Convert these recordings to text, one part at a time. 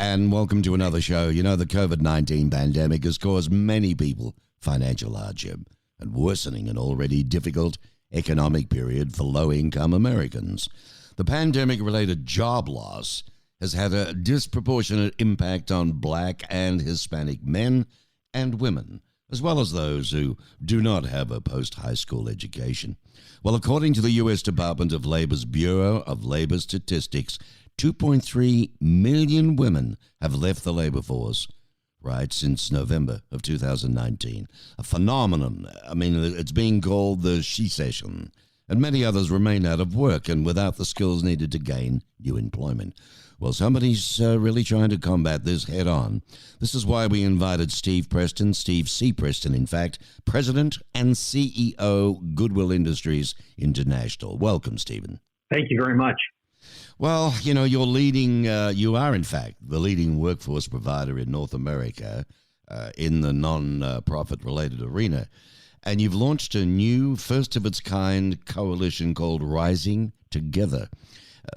and welcome to another show. You know, the COVID-19 pandemic has caused many people financial hardship and worsening an already difficult economic period for low-income Americans. The pandemic-related job loss has had a disproportionate impact on Black and Hispanic men and women, as well as those who do not have a post-high school education. Well, according to the U.S. Department of Labor's Bureau of Labor Statistics, 2.3 million women have left the labor force, right, since November of 2019. A phenomenon. I mean, it's being called the she-cession. And many others remain out of work and without the skills needed to gain new employment. Well, somebody's really trying to combat this head on. This is why we invited Steve Preston, Steve C. Preston, in fact, President and CEO, Goodwill Industries International. Welcome, Stephen. Thank you very much. Well, you know, you are, in fact, the leading workforce provider in North America in the non-profit related arena. And you've launched a new, first-of-its-kind coalition called Rising Together.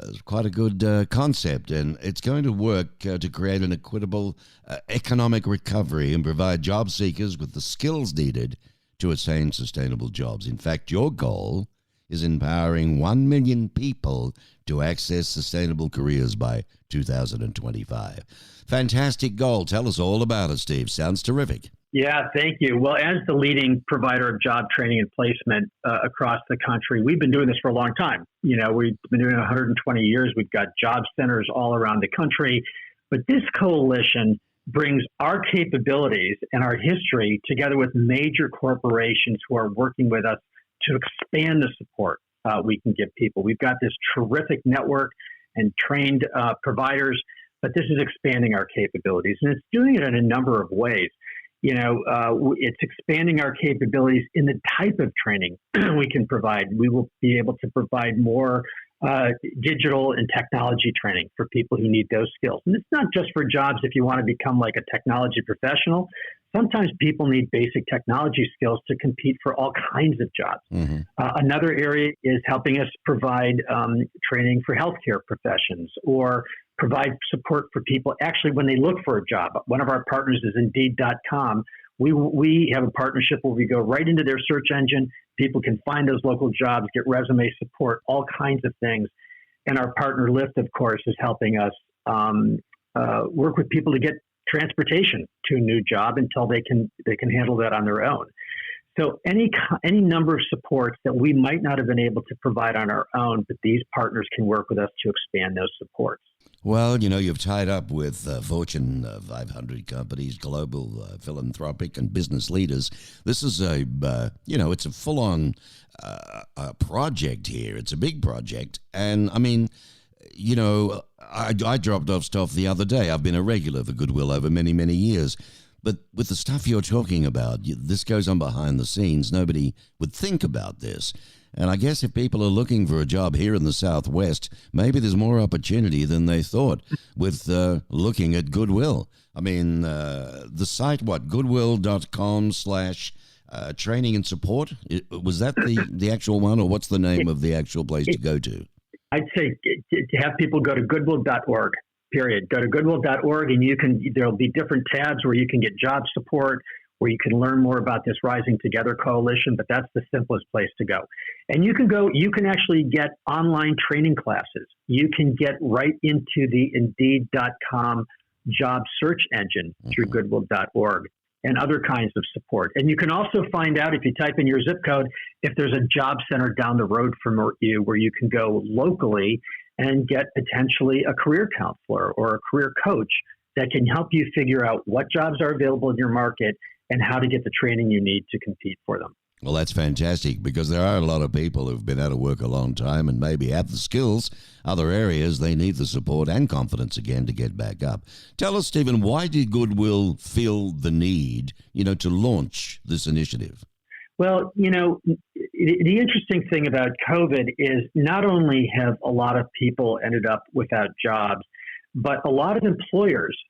It's quite a good concept, and it's going to work to create an equitable economic recovery and provide job seekers with the skills needed to attain sustainable jobs. In fact, your goal is empowering 1 million people to access sustainable careers by 2025. Fantastic goal. Tell us all about it, Steve. Sounds terrific. Yeah, thank you. Well, as the leading provider of job training and placement across the country, we've been doing this for a long time. You know, we've been doing it 120 years. We've got job centers all around the country. But this coalition brings our capabilities and our history together with major corporations who are working with us to expand the support we can give people. We've got this terrific network and trained providers, but this is expanding our capabilities. And it's doing it in a number of ways. You know, it's expanding our capabilities in the type of training we can provide. We will be able to provide more digital and technology training for people who need those skills. And it's not just for jobs if you want to become like a technology professional. Sometimes people need basic technology skills to compete for all kinds of jobs. Mm-hmm. Another area is helping us provide training for healthcare professions or provide support for people actually when they look for a job. One of our partners is Indeed.com. We have a partnership where we go right into their search engine. People can find those local jobs, get resume support, all kinds of things. And our partner Lyft, of course, is helping us work with people to get transportation to a new job until they can handle that on their own. So any number of supports that we might not have been able to provide on our own, but these partners can work with us to expand those supports. Well, you know, you've tied up with Fortune 500 companies, global philanthropic and business leaders. This is it's a full-on project here. It's a big project. And, I mean, you know, I dropped off stuff the other day. I've been a regular for Goodwill over many, many years. But with the stuff you're talking about, this goes on behind the scenes. Nobody would think about this. And I guess if people are looking for a job here in the Southwest, maybe there's more opportunity than they thought with looking at Goodwill. I mean, the site, goodwill.com/training and support? Was that the actual one, or what's the name of the actual place to go to? I'd say to have people go to goodwill.org, period. Go to goodwill.org, and there'll be different tabs where you can get job support, where you can learn more about this Rising Together coalition, but that's the simplest place to go. And you can actually get online training classes. You can get right into the Indeed.com job search engine through goodwill.org and other kinds of support. And you can also find out, if you type in your zip code, if there's a job center down the road from you where you can go locally and get potentially a career counselor or a career coach that can help you figure out what jobs are available in your market and how to get the training you need to compete for them. Well, that's fantastic, because there are a lot of people who've been out of work a long time and maybe have the skills. Other areas, they need the support and confidence again to get back up. Tell us, Stephen, why did Goodwill feel the need, to launch this initiative? Well, the interesting thing about COVID is not only have a lot of people ended up without jobs, but a lot of employers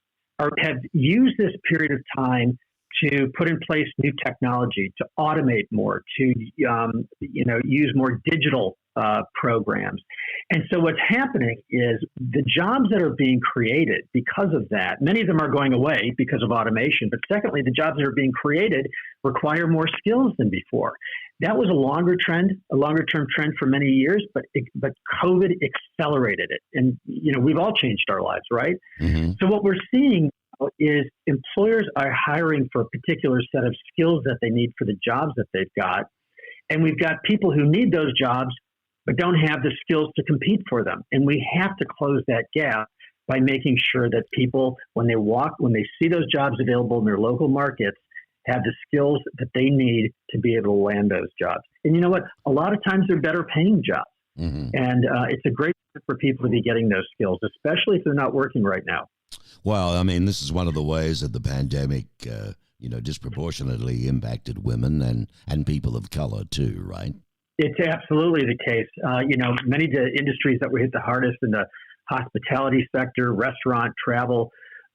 have used this period of time to put in place new technology, to automate more, to use more digital programs. And so what's happening is the jobs that are being created because of that, many of them are going away because of automation. But secondly, the jobs that are being created require more skills than before. That was a longer-term trend for many years, but COVID accelerated it. And, we've all changed our lives, right? Mm-hmm. So what we're seeing is employers are hiring for a particular set of skills that they need for the jobs that they've got. And we've got people who need those jobs but don't have the skills to compete for them. And we have to close that gap by making sure that people, when they see those jobs available in their local markets, have the skills that they need to be able to land those jobs. And you know what? A lot of times they're better paying jobs. Mm-hmm. And it's a great time for people to be getting those skills, especially if they're not working right now. Well, I mean, this is one of the ways that the pandemic, disproportionately impacted women and people of color too, right? It's absolutely the case. Many of the industries that were hit the hardest in the hospitality sector, restaurant, travel,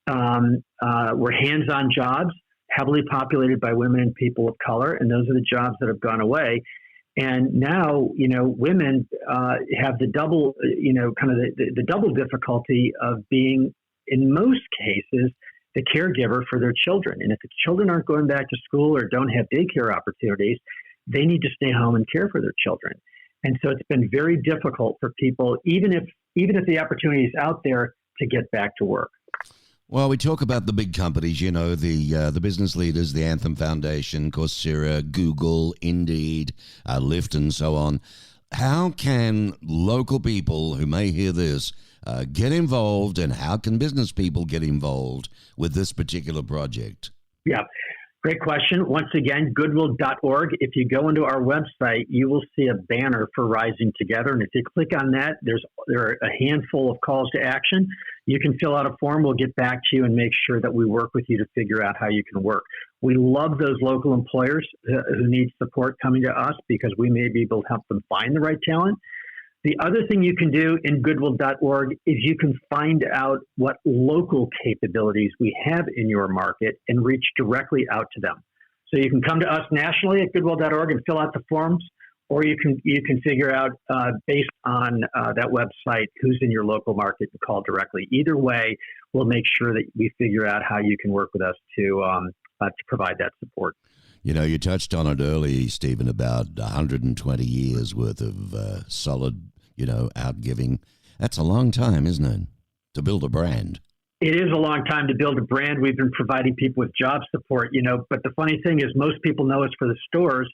were hands-on jobs, heavily populated by women and people of color, and those are the jobs that have gone away. And now, women have the double, the double difficulty of being, in most cases, the caregiver for their children. And if the children aren't going back to school or don't have daycare opportunities, they need to stay home and care for their children. And so it's been very difficult for people, even if the opportunity is out there, to get back to work. Well, we talk about the big companies, the business leaders, the Anthem Foundation, Coursera, Google, Indeed, Lyft, and so on. How can local people who may hear this get involved, and how can business people get involved with this particular project? Yeah. Great question. Once again, goodwill.org. If you go into our website, you will see a banner for Rising Together. And if you click on that, there are a handful of calls to action. You can fill out a form. We'll get back to you and make sure that we work with you to figure out how you can work. We love those local employers who need support coming to us because we may be able to help them find the right talent. The other thing you can do in goodwill.org is you can find out what local capabilities we have in your market and reach directly out to them. So you can come to us nationally at goodwill.org and fill out the forms, or you can figure out based on that website who's in your local market and call directly. Either way, we'll make sure that we figure out how you can work with us to provide that support. You touched on it early, Stephen, about 120 years worth of solid, outgiving. That's a long time, isn't it, to build a brand? It is a long time to build a brand. We've been providing people with job support, but the funny thing is most people know us for the stores,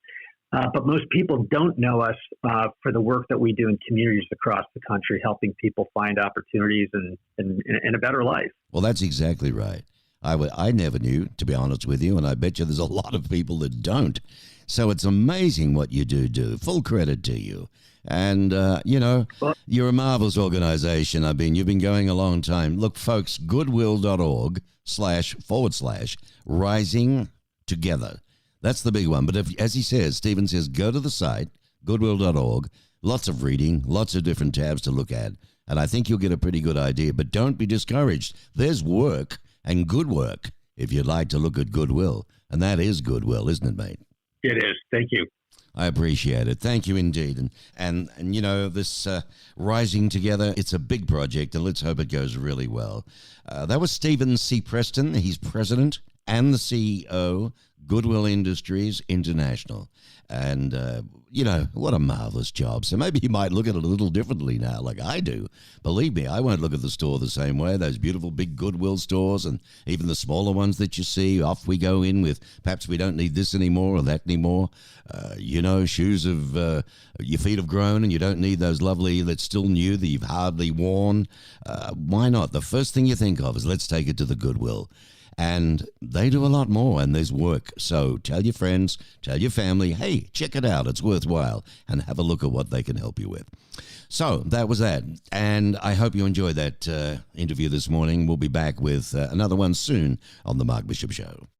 but most people don't know us for the work that we do in communities across the country, helping people find opportunities and a better life. Well, that's exactly right. I never knew, to be honest with you, and I bet you there's a lot of people that don't. So it's amazing what you do. Full credit to you. And, you're a marvelous organization. You've been going a long time. Look, folks, goodwill.org//rising together. That's the big one. But as he says, Steven says, go to the site, goodwill.org. Lots of reading, lots of different tabs to look at. And I think you'll get a pretty good idea. But don't be discouraged. There's work and good work if you'd like to look at Goodwill. And that is Goodwill, isn't it, mate? It is. Thank you. I appreciate it. Thank you indeed. And this Rising Together, it's a big project, and let's hope it goes really well. That was Steven C. Preston. He's president and the CEO, Goodwill Industries International. And, what a marvelous job. So maybe you might look at it a little differently now, like I do. Believe me, I won't look at the store the same way. Those beautiful big Goodwill stores and even the smaller ones that you see, off we go in with perhaps we don't need this anymore or that anymore. Shoes of your feet have grown and you don't need those lovely that's still new that you've hardly worn. Why not? The first thing you think of is let's take it to the Goodwill. And they do a lot more, and there's work. So tell your friends, tell your family, hey, check it out. It's worthwhile. And have a look at what they can help you with. So that was that. And I hope you enjoyed that interview this morning. We'll be back with another one soon on The Mark Bishop Show.